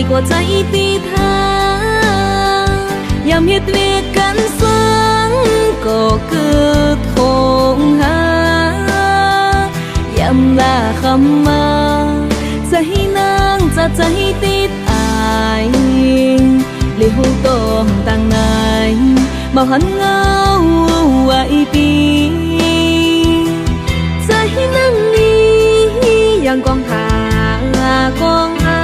กว่าใจตีทายามเฮ็ดเวียกกันสังก็เกิดคงหายามลาคำมาใจนางจะใจติดอายเลี้ยวต้องต่างไหนบ่หันเงาไว้ปีใจนางนี้ยังกองหากองหา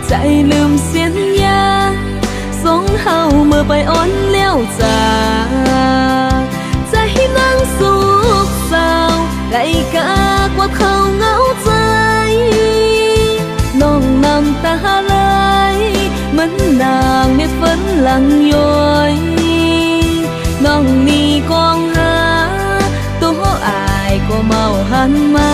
ใจลืมเสียนยาสงเฮาเมื่อไปอ่อนแล้วจากใจนางสุขเศร้าไกลกากว่าเขาเหงาใจน้องน้ำตาไหลมันนางเม็ดฝนหลังย้อยน้องนี่กองหาตัวอายก็เมาหันมา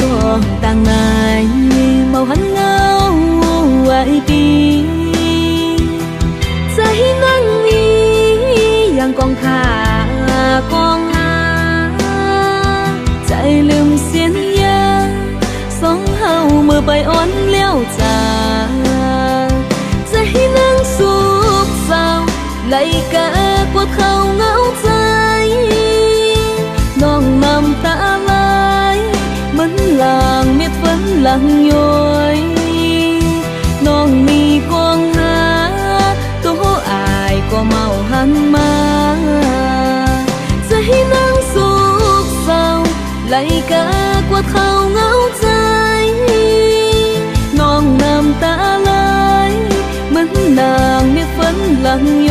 ต้องต่างไหนเมาหันเงาไว้ปีใจนั่งนี้ยังกองขากองหาใจลืมเสียนยาสองเฮาเมื่อไปอ่อนแล้วจากใจนั่งสุขเศร้าไหลกากว่าเขาเหงาใจน้องน้ำตาไหลมันลางเม็ดฝนหลังย้อยน้องมีกองหาตัวอายก็เมาหันมาใจนางสุขเศร้าไหลกากว่าเขาเหงาใจน้องน้ำตาไหลมันนางเม็ดฝนหลังย้อย